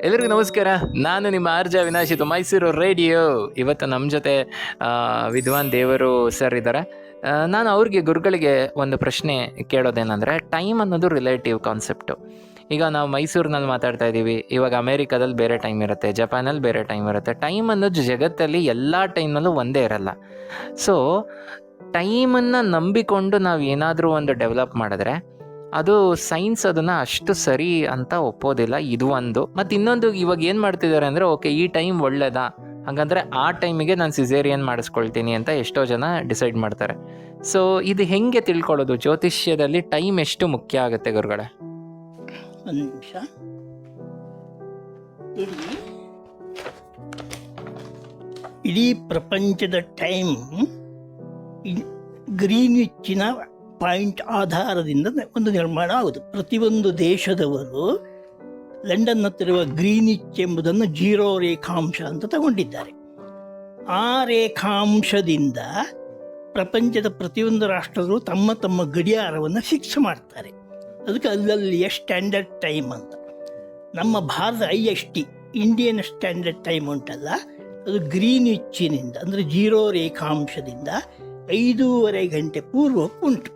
ಎಲ್ಲರಿಗೂ ನಮಸ್ಕಾರ. ನಾನು ನಿಮ್ಮ ಆರ್ಜ ಅವಿನಾಶ್, ಇದು ಮೈಸೂರು ರೇಡಿಯೋ. ಇವತ್ತು ನಮ್ಮ ಜೊತೆ ವಿದ್ವಾನ್ ದೇವರು ಸರ್ ಇದ್ದಾರೆ. ನಾನು ಅವ್ರಿಗೆ ಗುರುಗಳಿಗೆ ಒಂದು ಪ್ರಶ್ನೆ ಕೇಳೋದೇನೆಂದರೆ, ಟೈಮ್ ಅನ್ನೋದು ರಿಲೇಟಿವ್ ಕಾನ್ಸೆಪ್ಟು. ಈಗ ನಾವು ಮೈಸೂರಿನಲ್ಲಿ ಮಾತಾಡ್ತಾ ಇದ್ದೀವಿ, ಇವಾಗ ಅಮೇರಿಕಾದಲ್ಲಿ ಬೇರೆ ಟೈಮ್ ಇರುತ್ತೆ, ಜಪಾನಲ್ಲಿ ಬೇರೆ ಟೈಮ್ ಇರುತ್ತೆ. ಟೈಮ್ ಅನ್ನೋದು ಜಗತ್ತಲ್ಲಿ ಎಲ್ಲ ಟೈಮ್ನಲ್ಲೂ ಒಂದೇ ಇರಲ್ಲ. ಸೊ ಟೈಮನ್ನು ನಂಬಿಕೊಂಡು ನಾವು ಏನಾದರೂ ಒಂದು ಡೆವಲಪ್ ಮಾಡಿದ್ರೆ ಅದು ಸೈನ್ಸ್ ಅದನ್ನು ಅಷ್ಟು ಸರಿ ಅಂತ ಒಪ್ಪೋದಿಲ್ಲ. ಇದು ಒಂದು. ಮತ್ತು ಇನ್ನೊಂದು, ಇವಾಗ ಏನು ಮಾಡ್ತಿದ್ದಾರೆ ಅಂದರೆ, ಓಕೆ ಈ ಟೈಮ್ ಒಳ್ಳೇದಾ, ಹಾಗಂದರೆ ಆ ಟೈಮಿಗೆ ನಾನು ಸಿಸೇರಿಯನ್ ಮಾಡಿಸ್ಕೊಳ್ತೀನಿ ಅಂತ ಎಷ್ಟೋ ಜನ ಡಿಸೈಡ್ ಮಾಡ್ತಾರೆ. ಸೊ ಇದು ಹೆಂಗೆ ತಿಳ್ಕೊಳ್ಳೋದು? ಜ್ಯೋತಿಷ್ಯದಲ್ಲಿ ಟೈಮ್ ಎಷ್ಟು ಮುಖ್ಯ ಆಗುತ್ತೆ ಗುರುಗಳೇ? ಒಂದು ನಿಮಿಷ. ಇಡೀ ಪ್ರಪಂಚದ ಟೈಮ್ ಗ್ರೀನ್ವಿಚ್ಚಿನ ಪಾಯಿಂಟ್ ಆಧಾರದಿಂದ ಒಂದು ನಿರ್ಮಾಣ ಆಗುವುದು. ಪ್ರತಿಯೊಂದು ದೇಶದವರು ಲಂಡನ್ ಹತ್ತಿರುವ ಗ್ರೀನ್ವಿಚ್ ಎಂಬುದನ್ನು 0 ರೇಖಾಂಶ ಅಂತ ತಗೊಂಡಿದ್ದಾರೆ. ಆ ರೇಖಾಂಶದಿಂದ ಪ್ರಪಂಚದ ಪ್ರತಿಯೊಂದು ರಾಷ್ಟ್ರಗಳು ತಮ್ಮ ತಮ್ಮ ಗಡಿಯಾರವನ್ನು ಫಿಕ್ಸ್ ಮಾಡ್ತಾರೆ. ಅದಕ್ಕೆ ಅಲ್ಲಲ್ಲಿಯ ಸ್ಟ್ಯಾಂಡರ್ಡ್ ಟೈಮ್ ಅಂತ. ನಮ್ಮ Bharat IST Indian standard time ಉಂಟಲ್ಲ, ಅದು ಗ್ರೀನ್ವಿಚ್ಚಿನಿಂದ ಅಂದರೆ 0 ರೇಖಾಂಶದಿಂದ 5:30 ಗಂಟೆ ಪೂರ್ವ ಉಂಟು.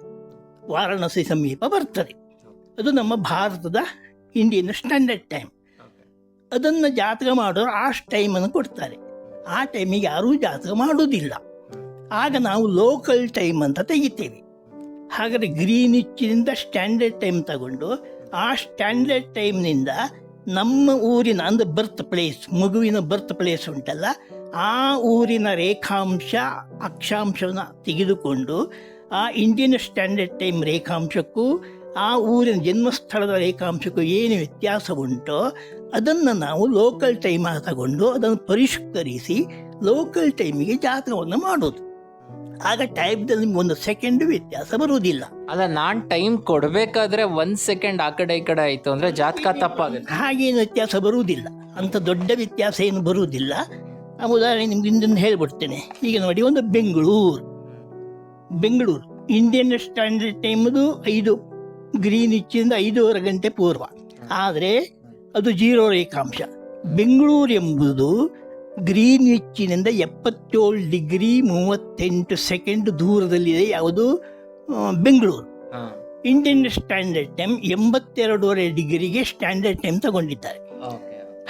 ವಾರಾಣಸಿ ಸಮೀಪ ಬರ್ತದೆ. ಅದು ನಮ್ಮ ಭಾರತದ ಇಂಡಿಯನ್ ಸ್ಟ್ಯಾಂಡರ್ಡ್ ಟೈಮ್. ಅದನ್ನು ಜಾತಕ ಮಾಡೋರು ಆ ಟೈಮನ್ನು ಕೊಡ್ತಾರೆ. ಆ ಟೈಮಿಗೆ ಯಾರೂ ಜಾತಕ ಮಾಡೋದಿಲ್ಲ. ಆಗ ನಾವು ಲೋಕಲ್ ಟೈಮ್ ಅಂತ ತೆಗಿತೇವೆ. ಹಾಗಾದರೆ ಗ್ರೀನ್ವಿಚ್ನಿಂದ ಸ್ಟ್ಯಾಂಡರ್ಡ್ ಟೈಮ್ ತಗೊಂಡು ಆ ಸ್ಟ್ಯಾಂಡರ್ಡ್ ಟೈಮ್ನಿಂದ ನಮ್ಮ ಊರಿನ ಅಂದರೆ ಬರ್ತ್ ಪ್ಲೇಸ್, ಮಗುವಿನ ಬರ್ತ್ ಪ್ಲೇಸ್ ಉಂಟಲ್ಲ, ಆ ಊರಿನ ರೇಖಾಂಶ ಅಕ್ಷಾಂಶವನ್ನು ತೆಗೆದುಕೊಂಡು ಆ ಇಂಡಿಯನ್ ಸ್ಟ್ಯಾಂಡರ್ಡ್ ಟೈಮ್ ರೇಖಾಂಶಕ್ಕೂ ಆ ಊರಿನ ಜನ್ಮಸ್ಥಳದ ರೇಖಾಂಶಕ್ಕೂ ಏನು ವ್ಯತ್ಯಾಸ ಉಂಟೋ ಅದನ್ನು ನಾವು ಲೋಕಲ್ ಟೈಮ್ ತಗೊಂಡು ಅದನ್ನು ಪರಿಷ್ಕರಿಸಿ ಲೋಕಲ್ ಟೈಮಿಗೆ ಜಾತಕವನ್ನು ಮಾಡೋದು. ಆಗ ಟೈಮ್ದಲ್ಲಿ ನಿಮ್ಗೆ 1 ಸೆಕೆಂಡ್ ವ್ಯತ್ಯಾಸ ಬರುವುದಿಲ್ಲ. ಅಲ್ಲ, ನಾನು ಟೈಮ್ ಕೊಡಬೇಕಾದ್ರೆ 1 ಸೆಕೆಂಡ್ ಆ ಕಡೆ ಈ ಕಡೆ ಆಯಿತು ಅಂದರೆ ಜಾತಕ ತಪ್ಪಾಗುತ್ತೆ. ಹಾಗೇನು ವ್ಯತ್ಯಾಸ ಬರುವುದಿಲ್ಲ, ಅಂಥ ದೊಡ್ಡ ವ್ಯತ್ಯಾಸ ಏನು ಬರುವುದಿಲ್ಲ. ಆ ಉದಾಹರಣೆ ನಿಮ್ಗೆ ಇಂದೊಂದು ಹೇಳ್ಬಿಡ್ತೇನೆ. ಈಗ ನೋಡಿ, ಒಂದು ಬೆಂಗಳೂರು ಇಂಡಿಯನ್ ಸ್ಟ್ಯಾಂಡರ್ಡ್ ಟೈಮ್ದು 5 ಗ್ರೀನ್ವಿಚ್ಚಿಂದ 5:30 ಗಂಟೆ ಪೂರ್ವ, ಆದರೆ ಅದು 0 ರೇಖಾಂಶ. ಬೆಂಗಳೂರು ಎಂಬುದು ಗ್ರೀನ್ವಿಚ್ಚಿನಿಂದ 77 ಡಿಗ್ರಿ 38 ಸೆಕೆಂಡ್ ದೂರದಲ್ಲಿದೆ. ಯಾವುದು? ಬೆಂಗಳೂರು. ಇಂಡಿಯನ್ ಸ್ಟ್ಯಾಂಡರ್ಡ್ ಟೈಮ್ 82.5 ಡಿಗ್ರಿಗೆ ಸ್ಟ್ಯಾಂಡರ್ಡ್ ಟೈಮ್ ತಗೊಂಡಿದ್ದಾರೆ.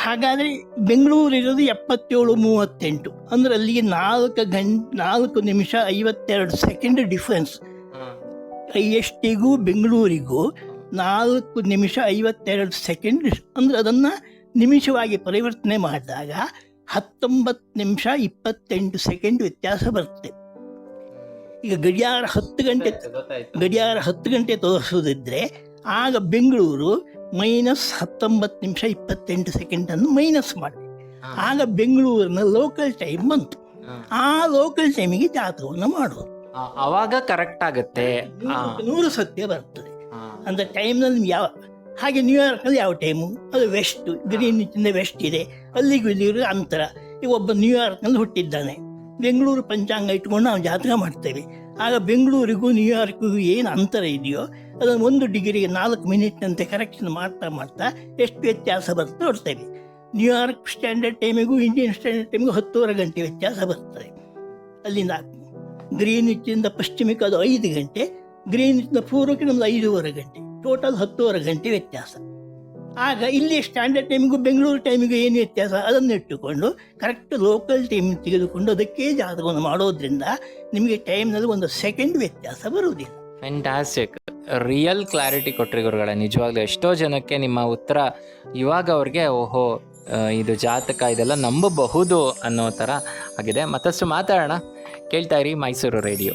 ಹಾಗಾದರೆ ಬೆಂಗಳೂರು ಇರೋದು 77:38, ಅಂದರೆ ಅಲ್ಲಿಗೆ 4 ನಿಮಿಷ 52 ಸೆಕೆಂಡ್ ಡಿಫ್ರೆನ್ಸ್. ISTಗೂ ಬೆಂಗಳೂರಿಗೂ 4 ನಿಮಿಷ 52 ಸೆಕೆಂಡ್. ಅಂದರೆ ಅದನ್ನು ನಿಮಿಷವಾಗಿ ಪರಿವರ್ತನೆ ಮಾಡಿದಾಗ 19 ನಿಮಿಷ 28 ಸೆಕೆಂಡ್ ವ್ಯತ್ಯಾಸ ಬರುತ್ತೆ. ಈಗ ಗಡಿಯಾರ 10 ಗಂಟೆ ತೋರಿಸೋದಿದ್ರೆ ಆಗ ಬೆಂಗಳೂರು -19 ನಿಮಿಷ 28 ಸೆಕೆಂಡನ್ನು ಮೈನಸ್ ಮಾಡಿ, ಆಗ ಬೆಂಗಳೂರಿನ ಲೋಕಲ್ ಟೈಮ್ ಬಂತು. ಆ ಲೋಕಲ್ ಟೈಮಿಗೆ ಜಾತಕವನ್ನು ಮಾಡೋದು. ಅವಾಗ ಕರೆಕ್ಟ್ ಆಗುತ್ತೆ, 100 ಸತ್ಯ ಬರ್ತದೆ. ಅಂದರೆ ಟೈಮ್ನಲ್ಲಿ ಯಾವ, ಹಾಗೆ ನ್ಯೂಯಾರ್ಕ್ನಲ್ಲಿ ಯಾವ ಟೈಮು? ಅದು ವೆಸ್ಟ್, ಗ್ರೀನ್ವಿಚ್ನಿಂದ ವೆಸ್ಟ್ ಇದೆ, ಅಲ್ಲಿಗೂ ಇಲ್ಲಿರೋ ಅಂತರ. ಈಗ ಒಬ್ಬ ನ್ಯೂಯಾರ್ಕ್ನಲ್ಲಿ ಹುಟ್ಟಿದ್ದಾನೆ, ಬೆಂಗಳೂರು ಪಂಚಾಂಗ ಇಟ್ಕೊಂಡು ನಾವು ಜಾತಕ ಮಾಡ್ತೇವೆ. ಆಗ ಬೆಂಗಳೂರಿಗೂ ನ್ಯೂಯಾರ್ಕ್ಗೂ ಏನು ಅಂತರ ಇದೆಯೋ ಅದನ್ನು 1 ಡಿಗ್ರಿಗೆ 4 ಮಿನಿಟ್ನಂತೆ ಕರೆಕ್ಷನ್ ಮಾಡ್ತಾ ಎಷ್ಟು ವ್ಯತ್ಯಾಸ ಬರುತ್ತೆ ನೋಡ್ತೇವೆ. ನ್ಯೂಯಾರ್ಕ್ ಸ್ಟ್ಯಾಂಡರ್ಡ್ ಟೈಮಿಗೂ ಇಂಡಿಯನ್ ಸ್ಟ್ಯಾಂಡರ್ಡ್ ಟೈಮಿಗೂ 10:30 ಗಂಟೆ ವ್ಯತ್ಯಾಸ ಬರ್ತದೆ. ಅಲ್ಲಿಂದ ಗ್ರೀನ್ವಿಚ್ನಿಂದ ಪಶ್ಚಿಮಕ್ಕೆ ಅದು 5 ಗಂಟೆ, ಗ್ರೀನ್ವಿಚ್ನ ಪೂರ್ವಕ್ಕೆ ನಮ್ಮದು 5:30 ಗಂಟೆ, ಟೋಟಲ್ 10:30 ಗಂಟೆ ವ್ಯತ್ಯಾಸ. ಆಗ ಇಲ್ಲಿ ಸ್ಟ್ಯಾಂಡರ್ಡ್ ಟೈಮಿಗೂ ಬೆಂಗಳೂರು ಟೈಮಿಗೂ ಏನು ವ್ಯತ್ಯಾಸ ಅದನ್ನು ಇಟ್ಟುಕೊಂಡು ಕರೆಕ್ಟ್ ಲೋಕಲ್ ಟೈಮ್ ತೆಗೆದುಕೊಂಡು ಅದಕ್ಕೆ ಜಾತಕವನ್ನು ಮಾಡೋದ್ರಿಂದ ನಿಮಗೆ ಟೈಮ್ನಲ್ಲಿ 1 ಸೆಕೆಂಡ್ ವ್ಯತ್ಯಾಸ ಬರುವುದಿಲ್ಲ. ಫ್ಯಾಂಟಾಸ್ಟಿಕ್, ರಿಯಲ್ ಕ್ಲಾರಿಟಿ ಕೊಟ್ರಿ ಗುರುಗಳೇ. ನಿಜವಾಗ್ಲೂ ಎಷ್ಟೋ ಜನಕ್ಕೆ ನಿಮ್ಮ ಉತ್ತರ ಇವಾಗ ಅವ್ರಿಗೆ ಓಹೋ ಇದು ಜಾತಕ ಇದೆಲ್ಲ ನಂಬಬಹುದು ಅನ್ನೋ ಥರ ಆಗಿದೆ. ಮತ್ತಷ್ಟು ಮಾತಾಡೋಣ. ಕೇಳ್ತಾ ಇರಿ ಮೈಸೂರು ರೇಡಿಯೋ.